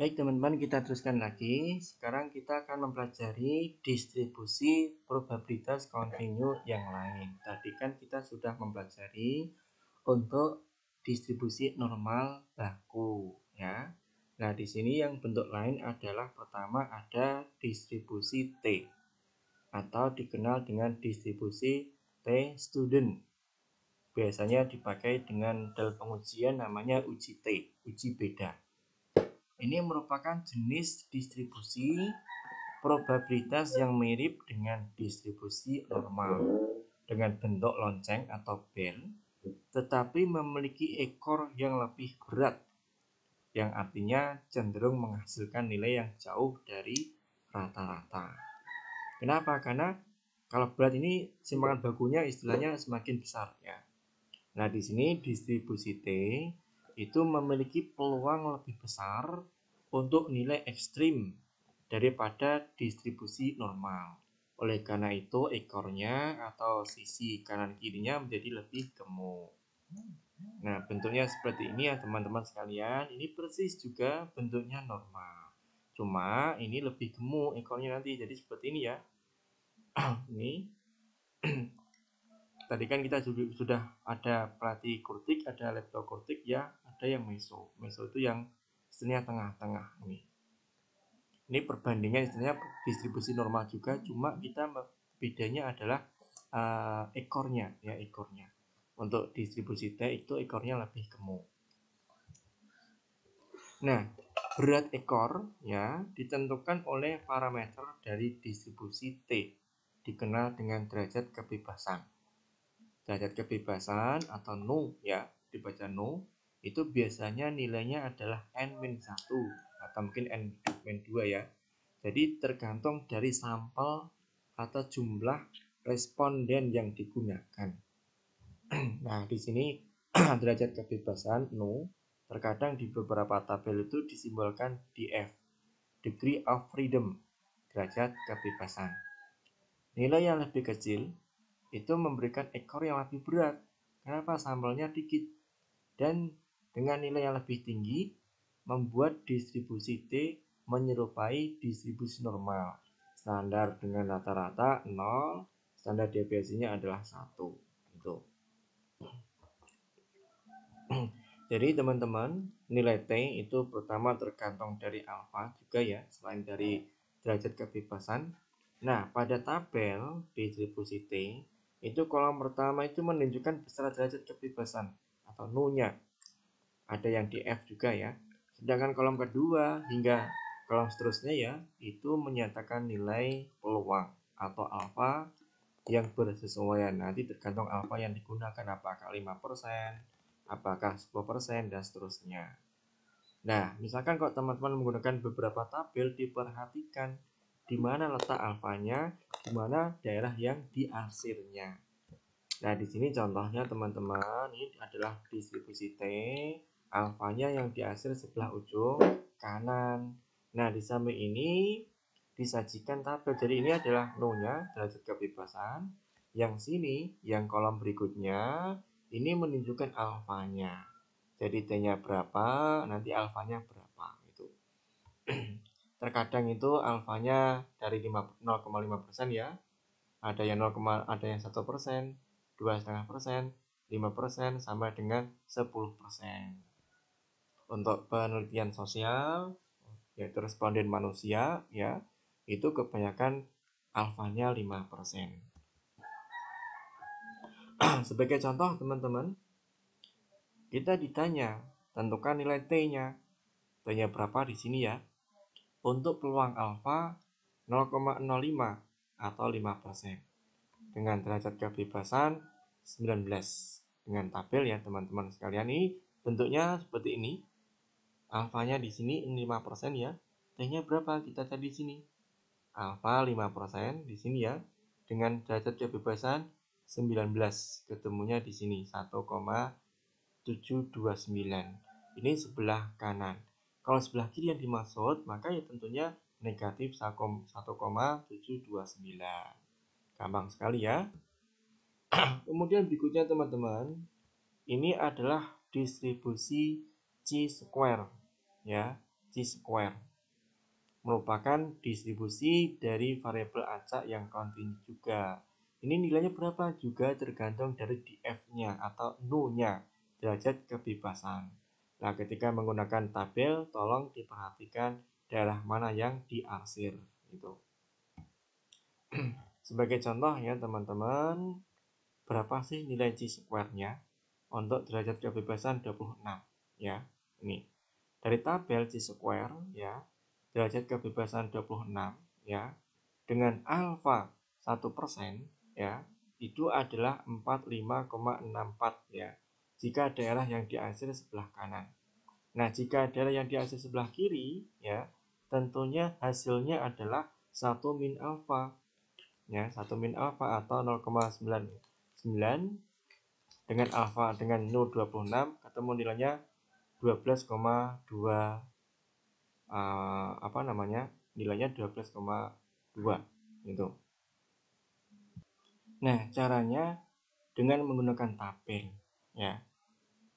Baik teman-teman, kita teruskan lagi. Sekarang kita akan mempelajari distribusi probabilitas kontinu yang lain. Tadi kan kita sudah mempelajari untuk distribusi normal baku, ya. Nah, di sini yang bentuk lain adalah pertama ada distribusi T atau dikenal dengan distribusi T student. Biasanya dipakai dengan dalam pengujian namanya uji T, uji beda. Ini merupakan jenis distribusi probabilitas yang mirip dengan distribusi normal dengan bentuk lonceng atau bel, tetapi memiliki ekor yang lebih berat, yang artinya cenderung menghasilkan nilai yang jauh dari rata-rata. Kenapa? Karena kalau berat ini simpangan bakunya istilahnya semakin besar, ya. Nah, di sini distribusi T itu memiliki peluang lebih besar untuk nilai ekstrim daripada distribusi normal. Oleh karena itu, ekornya atau sisi kanan kirinya menjadi lebih gemuk. Nah, bentuknya seperti ini ya teman-teman sekalian. Ini persis juga bentuknya normal. Cuma ini lebih gemuk ekornya nanti, jadi seperti ini ya. Ini tadi kan kita sudah ada platykurtik, ada leptokurtik, ya, ada yang meso. Meso itu yang istilahnya tengah-tengah ini. Ini perbandingan istilahnya distribusi normal juga, cuma kita bedanya adalah ekornya, ya, ekornya. Untuk distribusi T itu ekornya lebih gemuk. Nah, berat ekor ya ditentukan oleh parameter dari distribusi T, dikenal dengan derajat kebebasan. Derajat kebebasan atau nu, ya, dibaca nu, itu biasanya nilainya adalah n-1 atau mungkin n-2 ya. Jadi tergantung dari sampel atau jumlah responden yang digunakan. Nah, di sini derajat kebebasan nu terkadang di beberapa tabel itu disimbolkan df, degree of freedom, derajat kebebasan. Nilai yang lebih kecil itu memberikan ekor yang lebih berat. Kenapa? Sampelnya dikit. Dan dengan nilai yang lebih tinggi membuat distribusi T menyerupai distribusi normal. Standar dengan rata-rata 0, standar deviasinya adalah 1. Itu. Jadi teman-teman, nilai T itu pertama tergantung dari alfa juga ya, selain dari derajat kebebasan. Nah, pada tabel distribusi T, itu kolom pertama itu menunjukkan besaran derajat kebebasan atau nu-nya. Ada yang di F juga ya. Sedangkan kolom kedua hingga kolom seterusnya ya, itu menyatakan nilai peluang atau alfa yang bersesuaian. Nanti tergantung alfa yang digunakan, apakah 5%, apakah 10%, dan seterusnya. Nah, misalkan kalau teman-teman menggunakan beberapa tabel, diperhatikan di mana letak alfanya, di mana daerah yang diarsirnya. Nah, di sini contohnya teman-teman, ini adalah distribusi T, alfanya yang diarsir sebelah ujung kanan. Nah, di samping ini disajikan tabel. Jadi ini adalah nu-nya, derajat kebebasan. Yang sini, yang kolom berikutnya, ini menunjukkan alfanya. Jadi T-nya berapa, nanti alfanya berapa. Itu. Terkadang itu alfanya dari 0,5% ya. Ada yang 0, ada yang 1%, 2,5%, 5%, sampai dengan 10%. Untuk penelitian sosial, yaitu responden manusia, ya, itu kebanyakan alfanya 5%. Sebagai contoh teman-teman, kita ditanya tentukan nilai T-nya. T-nya berapa di sini ya? Untuk peluang alfa 0,05 atau 5%. Dengan derajat kebebasan 19. Dengan tabel ya teman-teman sekalian, ini bentuknya seperti ini. Alfanya di sini 5% ya. T-nya berapa? Kita cari di sini. Alfa 5% di sini ya. Dengan derajat kebebasan 19. Ketemunya di sini 1,729. Ini sebelah kanan. Kalau sebelah kiri yang dimaksud, maka ya tentunya negatif 1,729. Gampang sekali ya. Kemudian berikutnya teman-teman, ini adalah distribusi chi-square ya. chi-square, merupakan distribusi dari variabel acak yang kontinu juga. Ini nilainya berapa? Juga tergantung dari df-nya atau nu-nya, derajat kebebasan. Nah, ketika menggunakan tabel, tolong diperhatikan daerah mana yang diarsir. Gitu. Sebagai contoh ya teman-teman, berapa sih nilai chi-square-nya untuk derajat kebebasan 26? Ya, ini. Dari tabel chi-square ya, derajat kebebasan 26 ya, dengan alfa 1% ya, itu adalah 45,64 ya, jika daerah yang diarsir sebelah kanan. Nah, jika daerah yang diarsir sebelah kiri ya, tentunya hasilnya adalah 1 min alfa ya, 1 min alfa atau 0,99 dengan alfa dengan nu 26 ketemu nilainya 12,2 nilainya 12,2 gitu. Nah, caranya dengan menggunakan tabel ya.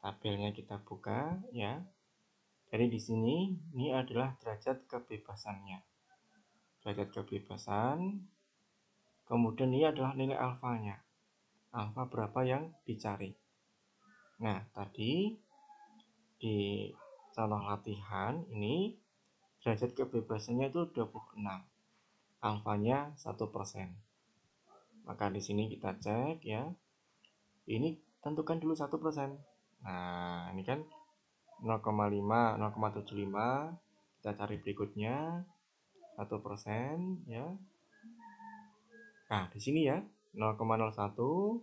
Tabelnya kita buka ya. Jadi di sini ini adalah derajat kebebasannya. Derajat kebebasan. Kemudian ini adalah nilai alfanya. Alfa berapa yang dicari. Nah, tadi di contoh latihan ini derajat kebebasannya itu 26. Alfanya 1%. Maka di sini kita cek ya. Ini tentukan dulu 1%. Nah, ini kan 0,5, 0,75. Kita cari berikutnya 1% ya. Nah, di sini ya 0,01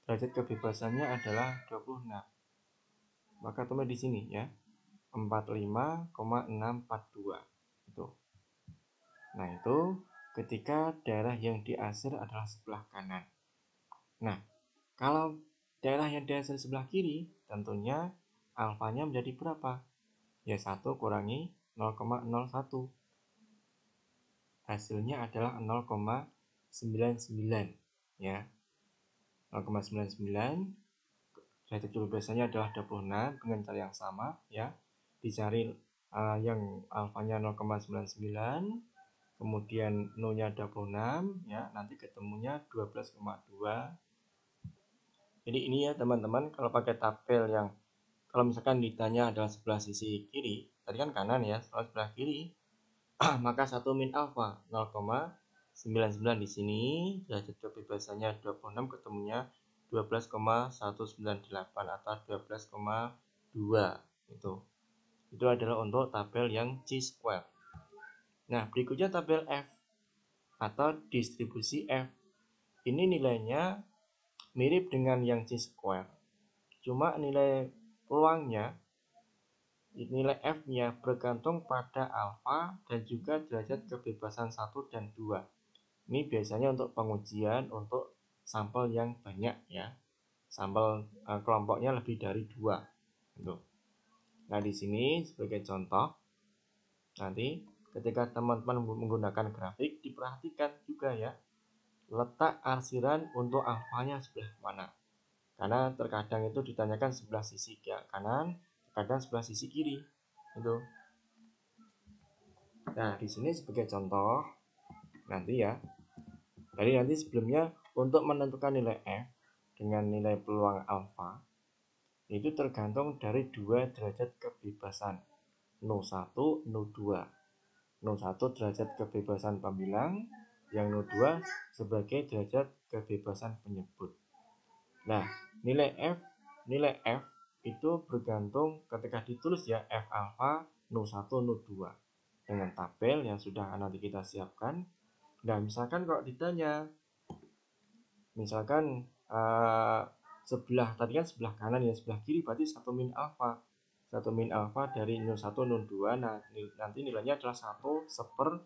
derajat kebebasannya adalah 26. Maka tulis di sini ya 45,642 itu. Nah, itu ketika daerah yang diarsir adalah sebelah kanan. Nah, kalau daerah yang diarsir sebelah kiri, tentunya alfanya menjadi berapa? Ya 1 kurangi 0,01. Hasilnya adalah 0,99 ya. 0,99 derajat kebebasannya adalah 26 dengan cara yang sama ya. Dicari yang alfanya 0,99, kemudian nu-nya 26 ya, nanti ketemunya 12,2. Jadi ini ya teman-teman, kalau pakai tabel yang kalau misalkan ditanya adalah sebelah sisi kiri, tadi kan kanan ya, sebelah kiri, maka 1 min alfa 0,99 di sini, derajat kebebasannya 26 ketemunya 12,198 atau 12,2 itu. Itu adalah untuk tabel yang chi-square. Nah, berikutnya tabel F atau distribusi F. Ini nilainya mirip dengan yang chi-square. Cuma nilai peluangnya, nilai F-nya bergantung pada alfa dan juga derajat kebebasan 1 dan 2. Ini biasanya untuk pengujian untuk sampel yang banyak ya. Sampel kelompoknya lebih dari 2. Nah, di sini sebagai contoh, nanti ketika teman-teman menggunakan grafik, diperhatikan juga ya, letak arsiran untuk alfanya sebelah mana. Karena terkadang itu ditanyakan sebelah sisi kanan, terkadang sebelah sisi kiri. Itu. Nah, di sini sebagai contoh, nanti ya, jadi nanti sebelumnya untuk menentukan nilai F dengan nilai peluang alfa, itu tergantung dari dua derajat kebebasan, nu1, nu2. Nu1 derajat kebebasan pembilang, yang nu2 sebagai derajat kebebasan penyebut. Nah, nilai F itu bergantung ketika ditulis ya, F alfa, nu1, nu2 dengan tabel yang sudah nanti kita siapkan. Nah, misalkan kalau ditanya, misalkan sebelah tadi kan sebelah kanan ya, sebelah kiri berarti 1 min alfa. 1 min alfa dari nu1, nu2. Nah, nanti nilainya adalah 1 seper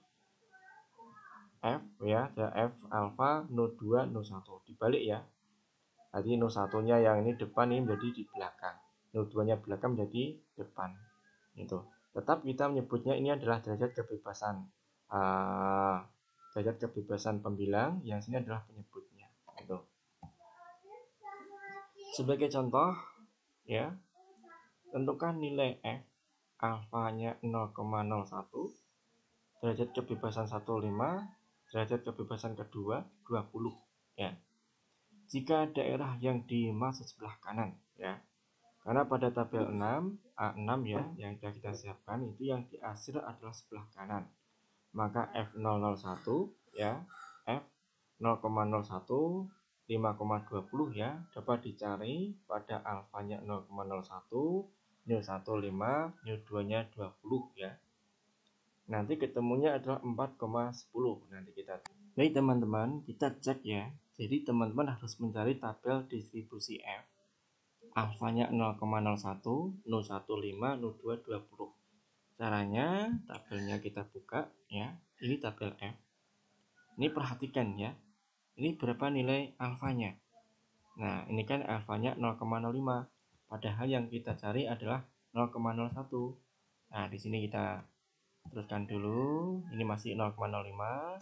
F ya, F alfa, nu2, nu1. Dibalik ya. Jadi nu1-nya yang ini depan, ini menjadi di belakang. Nu2-nya belakang menjadi depan. Itu. Tetap kita menyebutnya ini adalah derajat kebebasan. Derajat kebebasan pembilang, yang sini adalah penyebutnya. Itu. Sebagai contoh, ya, tentukan nilai F alfanya 0,01, derajat kebebasan 15, derajat kebebasan kedua 20 ya. Jika daerah yang dimaksud sebelah kanan ya. Karena pada tabel 6 A6 ya yang sudah kita siapkan itu yang diarsir adalah sebelah kanan. Maka F001 ya, F0,01 5,20 ya dapat dicari pada alfanya 0,01, nil 15, nil 2-nya 20 ya. Nanti ketemunya adalah 4,10 nanti kita. Baik teman-teman, kita cek ya. Jadi teman-teman harus mencari tabel distribusi F. Alfanya 0,01, 0,15, 0,2, 20. Caranya tabelnya kita buka ya. Ini tabel F. Ini perhatikan ya. Ini berapa nilai alfanya? Nah, ini kan alfanya 0,05. Padahal yang kita cari adalah 0,01. Nah, di sini kita teruskan dulu. Ini masih 0,05.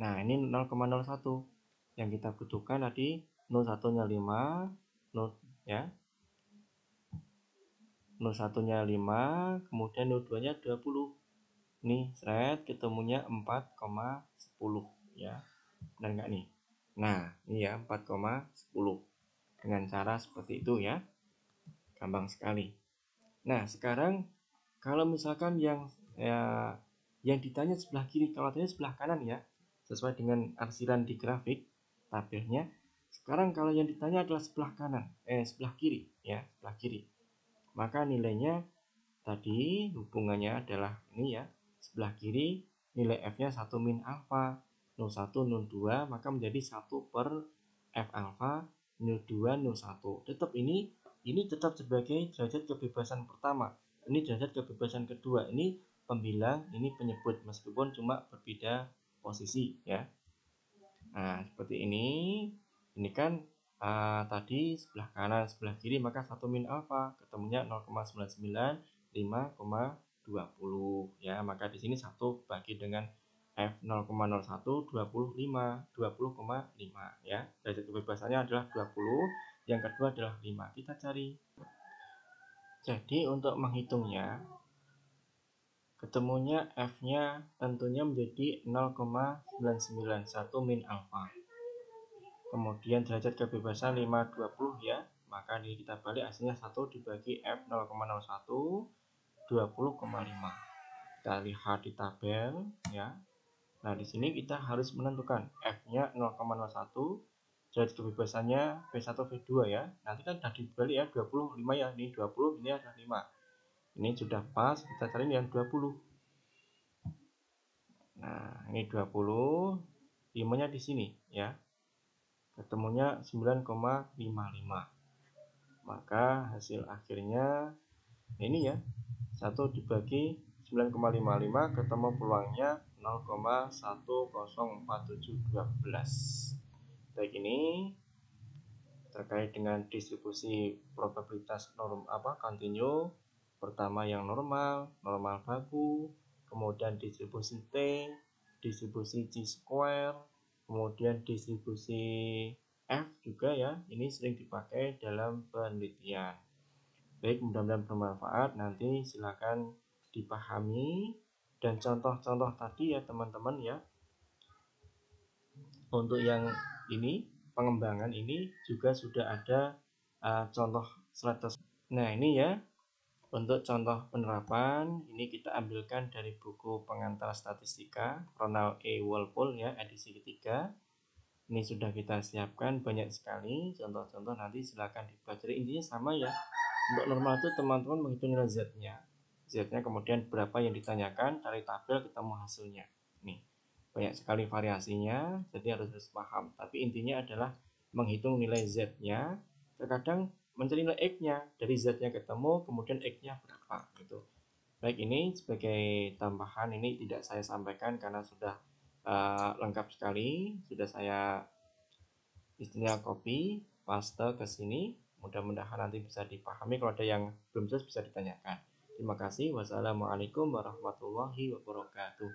Nah, ini 0,01. Yang kita butuhkan tadi 01-nya 5, 0 ya. 01-nya 5, kemudian 02-nya 20. Nih, seret ketemunya 4,10 ya. Benar nggak nih? Nah, ini ya 4,10 dengan cara seperti itu ya. Gampang sekali. Nah, sekarang kalau misalkan yang ditanya sebelah kiri, kalau tanya sebelah kanan ya, sesuai dengan arsiran di grafik tabelnya. Sekarang kalau yang ditanya adalah sebelah kanan, sebelah kiri ya, sebelah kiri. Maka nilainya tadi hubungannya adalah ini ya, sebelah kiri nilai F-nya 1 min alfa, 01, 02, maka menjadi 1 per F alfa, 02, 01. Tetap ini tetap sebagai derajat kebebasan pertama. Ini derajat kebebasan kedua. Ini pembilang, ini penyebut, meskipun cuma berbeda posisi ya. Nah, seperti ini. Ini kan tadi sebelah kanan, sebelah kiri, maka 1 min alfa ketemunya 0,99, 5,20 ya. Maka di sini 1 bagi dengan F 0,01 25, 20,5 ya. Derajat kebebasannya adalah 20, yang kedua adalah 5. Kita cari. Jadi untuk menghitungnya ketemunya F-nya tentunya menjadi 0,991 min alfa. Kemudian derajat kebebasan 520 ya. Maka ini kita balik hasilnya 1 dibagi F 0,01 20,5. Kita lihat di tabel ya. Nah, di sini kita harus menentukan F-nya 0,01, derajat kebebasannya V1 V2 ya. Nanti kan sudah dibalik ya 25 ya. Ini 20, ini ada 5. Ini sudah pas, kita cari yang 20. Nah, ini 20, 5-nya di sini ya. Ketemunya 9,55. Maka hasil akhirnya ini ya, 1 dibagi 9,55 ketemu peluangnya 0,104712. Baik, ini terkait dengan distribusi probabilitas kontinu. Pertama yang normal baku, kemudian distribusi T, distribusi Chi-square, kemudian distribusi F juga ya. Ini sering dipakai dalam penelitian. Baik, mudah-mudahan bermanfaat. Nanti silakan dipahami dan contoh-contoh tadi ya teman-teman ya. Untuk yang ini pengembangan ini juga sudah ada contoh slide. Nah, ini ya untuk contoh penerapan ini kita ambilkan dari buku pengantar statistika Ronald E. Walpole ya, edisi ketiga. Ini sudah kita siapkan banyak sekali contoh-contoh, nanti silakan dipelajari. Intinya sama ya. Untuk normal itu teman-teman menghitung nilai Z-nya. Z-nya kemudian berapa yang ditanyakan, cari tabel ketemu hasilnya. Nih, banyak sekali variasinya, jadi harus paham. Tapi intinya adalah menghitung nilai Z-nya. Terkadang mencari nilai X-nya, dari Z-nya ketemu, kemudian X-nya berapa gitu. Baik, ini sebagai tambahan, ini tidak saya sampaikan karena sudah lengkap sekali. Sudah saya istilahnya copy, paste ke sini. Mudah-mudahan nanti bisa dipahami. Kalau ada yang belum jelas bisa ditanyakan. Terima kasih. Wassalamualaikum warahmatullahi wabarakatuh.